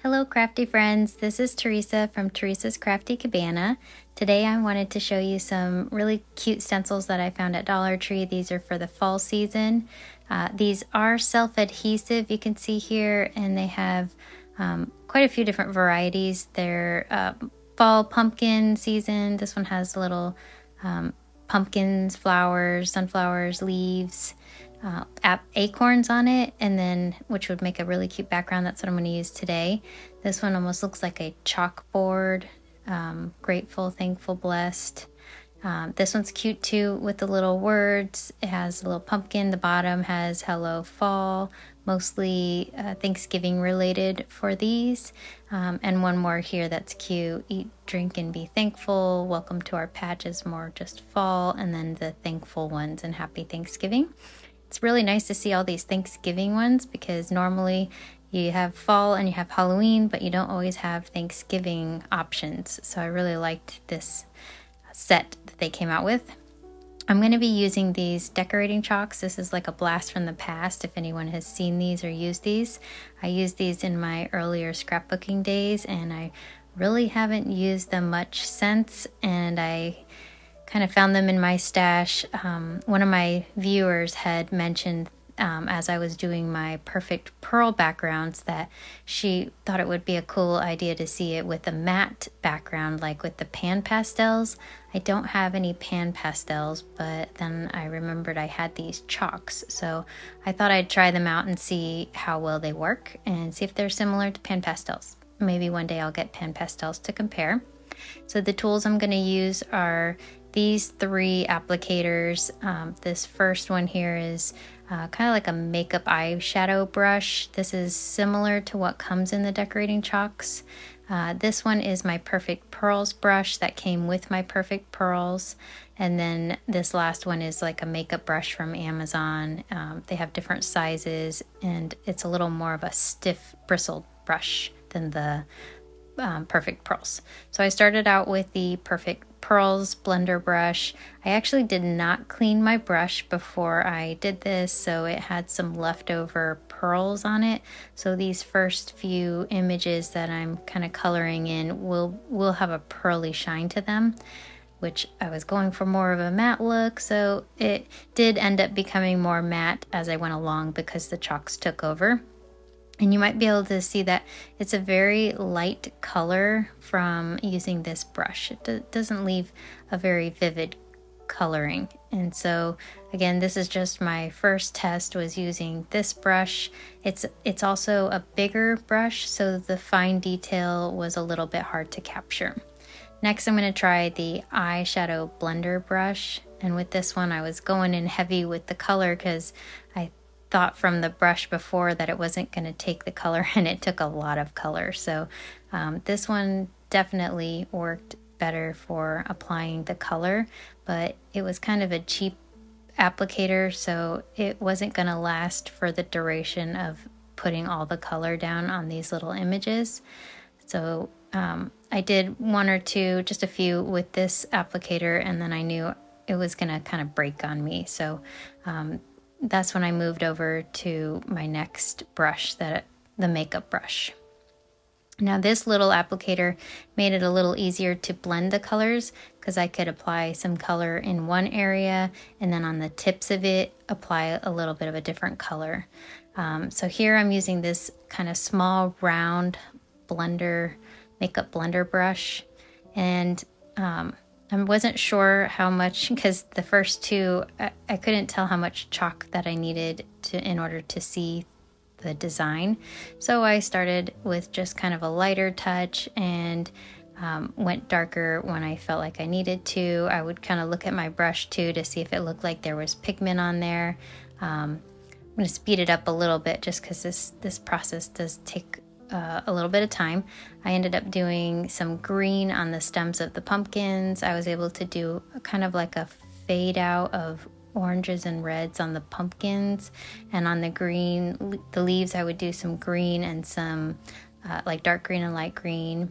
Hello crafty friends, this is Teresa from Teresa's Crafty Cabana. Today I wanted to show you some really cute stencils that I found at Dollar Tree. These are for the fall season. These are self-adhesive, you can see here, and they have quite a few different varieties. They're fall pumpkin season. This one has little pumpkins, flowers, sunflowers, leaves, acorns on it, and then which would make a really cute background. That's what I'm going to use today. This one almost looks like a chalkboard. Grateful, thankful, blessed. This one's cute too with the little words. It has a little pumpkin. The bottom has hello fall, mostly Thanksgiving related for these. And one more here that's cute. Eat, drink, and be thankful. Welcome to our patch is more just fall. And then the thankful ones and happy Thanksgiving. It's really nice to see all these Thanksgiving ones because normally you have fall and you have Halloween, but you don't always have Thanksgiving options. So I really liked this set that they came out with. I'm going to be using these decorating chalks. This is like a blast from the past if anyone has seen these or used these. I used these in my earlier scrapbooking days and I really haven't used them much since, and I kind of found them in my stash. One of my viewers had mentioned as I was doing my perfect pearl backgrounds that she thought it would be a cool idea to see it with a matte background, like with the pan pastels. I don't have any pan pastels, but then I remembered I had these chalks, so I thought I'd try them out and see how well they work and see if they're similar to pan pastels. Maybe one day I'll get pan pastels to compare. So the tools I'm going to use are these three applicators. This first one here is kind of like a makeup eyeshadow brush. This is similar to what comes in the decorating chalks. This one is my Perfect Pearls brush that came with my Perfect Pearls. And then this last one is like a makeup brush from Amazon. They have different sizes and it's a little more of a stiff bristled brush than the Perfect Pearls. So I started out with the Perfect Pearls blender brush. I actually did not clean my brush before I did this, so it had some leftover pearls on it. So these first few images that I'm kind of coloring in will have a pearly shine to them, which I was going for more of a matte look, so it did end up becoming more matte as I went along because the chalks took over. And you might be able to see that it's a very light color from using this brush. It doesn't leave a very vivid coloring. And so again, this is just my first test was using this brush. It's also a bigger brush, so the fine detail was a little bit hard to capture. Next, I'm going to try the eyeshadow blender brush. And with this one, I was going in heavy with the color because I thought from the brush before that it wasn't going to take the color, and it took a lot of color. So this one definitely worked better for applying the color, but it was kind of a cheap applicator, so it wasn't going to last for the duration of putting all the color down on these little images. So I did one or two, just a few with this applicator, and then I knew it was going to kind of break on me. So that's when I moved over to my next brush, the makeup brush. Now this little applicator made it a little easier to blend the colors because I could apply some color in one area and then on the tips of it apply a little bit of a different color. So here I'm using this kind of small round makeup blender brush, and I wasn't sure how much, because the first two, I couldn't tell how much chalk that I needed in order to see the design. So I started with just kind of a lighter touch and went darker when I felt like I needed to. I would kind of look at my brush too to see if it looked like there was pigment on there. I'm going to speed it up a little bit just because this process does take a little bit of time. I ended up doing some green on the stems of the pumpkins. I was able to do kind of like a fade out of oranges and reds on the pumpkins, and on the green, the leaves, I would do some green and some like dark green and light green.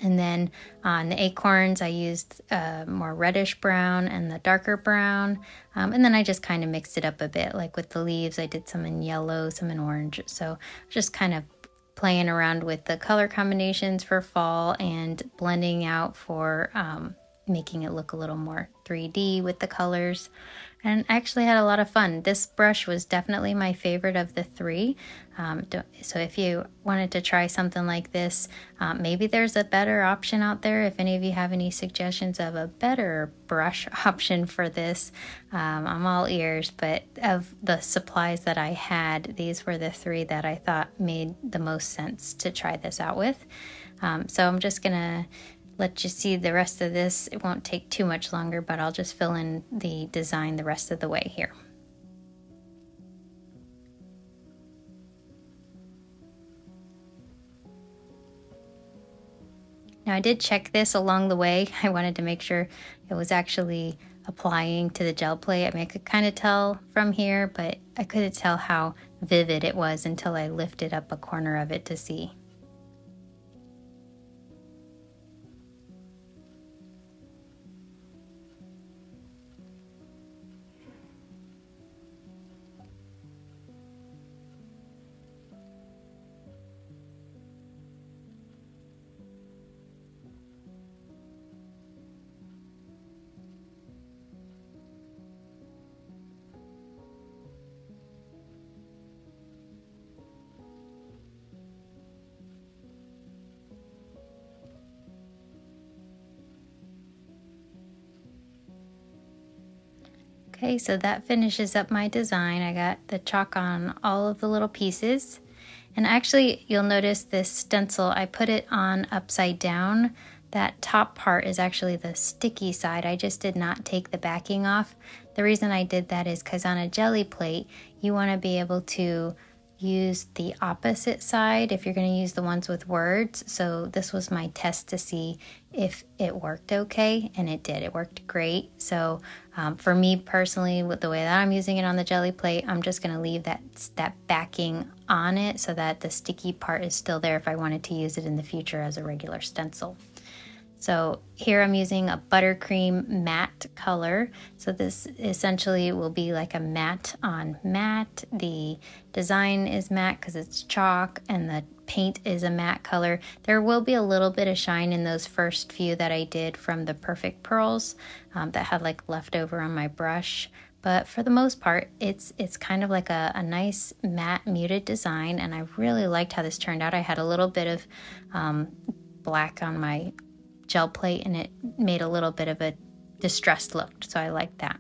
And then on the acorns, I used more reddish brown and the darker brown. And then I just kind of mixed it up a bit. Like with the leaves, I did some in yellow, some in orange. So just kind of playing around with the color combinations for fall and blending out for making it look a little more 3D with the colors, and actually had a lot of fun. This brush was definitely my favorite of the three. So if you wanted to try something like this, maybe there's a better option out there. If any of you have any suggestions of a better brush option for this, I'm all ears, but of the supplies that I had, these were the three that I thought made the most sense to try this out with. So I'm just gonna let you see the rest of this. It won't take too much longer, but I'll just fill in the design the rest of the way here. Now I did check this along the way. I wanted to make sure it was actually applying to the gel plate. I mean, I could kind of tell from here, but I couldn't tell how vivid it was until I lifted up a corner of it to see. Okay, so that finishes up my design. I got the chalk on all of the little pieces. And actually, you'll notice this stencil, I put it on upside down. That top part is actually the sticky side. I just did not take the backing off. The reason I did that is because on a jelly plate, you want to be able to use the opposite side if you're going to use the ones with words. So this was my test to see if it worked okay, and it did. It worked great. So for me personally, with the way that I'm using it on the jelly plate, I'm just going to leave that backing on it so that the sticky part is still there if I wanted to use it in the future as a regular stencil. So here I'm using a buttercream matte color. So this essentially will be like a matte on matte. The design is matte because it's chalk, and the paint is a matte color. There will be a little bit of shine in those first few that I did from the Perfect Pearls that had like leftover on my brush. But for the most part, it's kind of like a nice matte muted design, and I really liked how this turned out. I had a little bit of black on my gel plate, and it made a little bit of a distressed look, so I like that.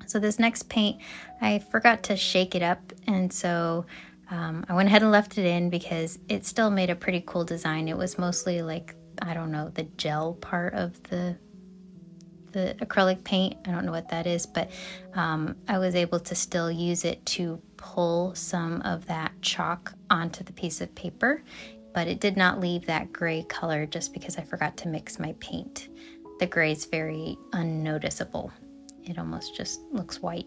So this next paint, I forgot to shake it up, and so I went ahead and left it in because it still made a pretty cool design. It was mostly like, I don't know, the gel part of the acrylic paint. I don't know what that is, but I was able to still use it to pull some of that chalk onto the piece of paper, but it did not leave that gray color just because I forgot to mix my paint. The gray is very unnoticeable. It almost just looks white.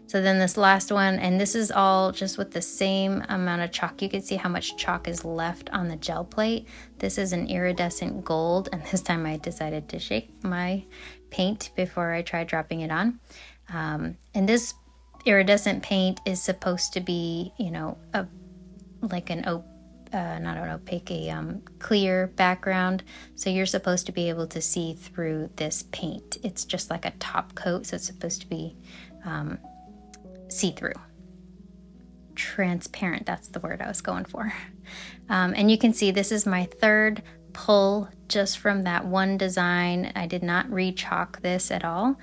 So then this last one, and this is all just with the same amount of chalk. You can see how much chalk is left on the gel plate. This is an iridescent gold, and this time I decided to shake my paint before I tried dropping it on. And this iridescent paint is supposed to be, you know, like an not an opaque, clear background. So you're supposed to be able to see through this paint. It's just like a top coat, so it's supposed to be see-through. Transparent, that's the word I was going for. And you can see this is my third pull just from that one design. I did not re-chalk this at all.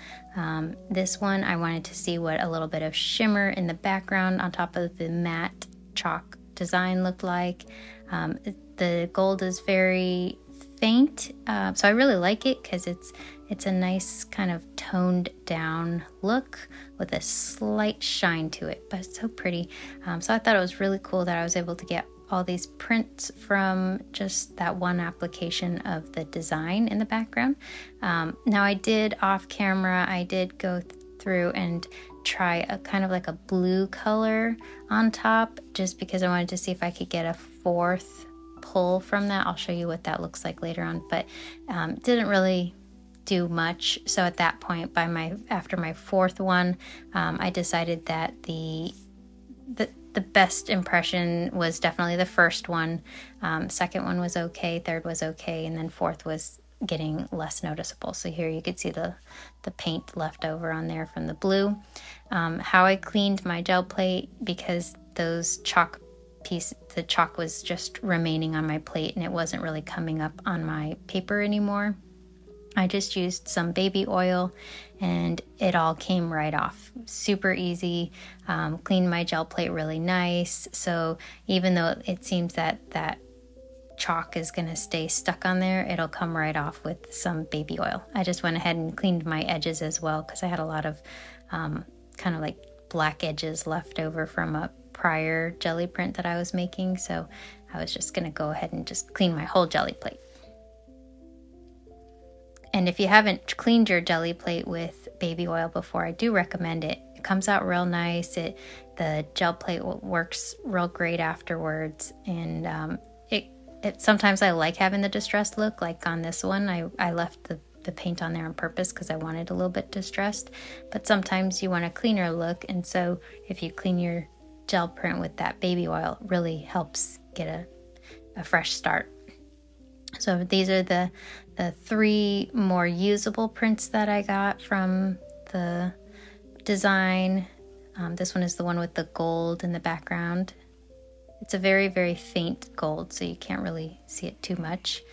This one I wanted to see what a little bit of shimmer in the background on top of the matte chalk design looked like. The gold is very faint, so I really like it because it's a nice kind of toned down look with a slight shine to it, but it's so pretty. So I thought it was really cool that I was able to get all these prints from just that one application of the design in the background. Now I did off camera, I did go through and try a kind of like a blue color on top, just because I wanted to see if I could get a fourth pull from that. I'll show you what that looks like later on, but didn't really do much. So at that point, after my fourth one, I decided that the best impression was definitely the first one. Second one was okay, third was okay, and then fourth was getting less noticeable. So here you could see the paint left over on there from the blue. How I cleaned my gel plate, because those the chalk was just remaining on my plate and it wasn't really coming up on my paper anymore. I just used some baby oil and it all came right off. Super easy. Cleaned my gel plate really nice. So even though it seems that chalk is going to stay stuck on there, it'll come right off with some baby oil. I just went ahead and cleaned my edges as well, because I had a lot of kind of like black edges left over from a prior jelly print that I was making. So I was just going to go ahead and just clean my whole jelly plate. And if you haven't cleaned your jelly plate with baby oil before, I do recommend it. It comes out real nice. The gel plate works real great afterwards. And sometimes I like having the distressed look. Like on this one, I left the paint on there on purpose because I wanted a little bit distressed. But sometimes you want a cleaner look. And so if you clean your gel print with that baby oil, it really helps get a fresh start. So these are the 3 more usable prints that I got from the design. This one is the one with the gold in the background. It's a very, very faint gold, so you can't really see it too much.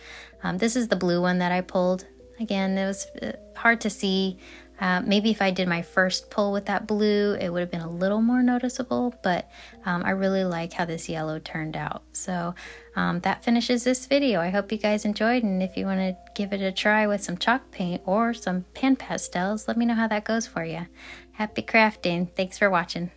This is the blue one that I pulled. Again, it was hard to see. Maybe if I did my first pull with that blue, it would have been a little more noticeable, but I really like how this yellow turned out. So that finishes this video. I hope you guys enjoyed, and if you want to give it a try with some chalk paint or some pan pastels, let me know how that goes for you. Happy crafting. Thanks for watching.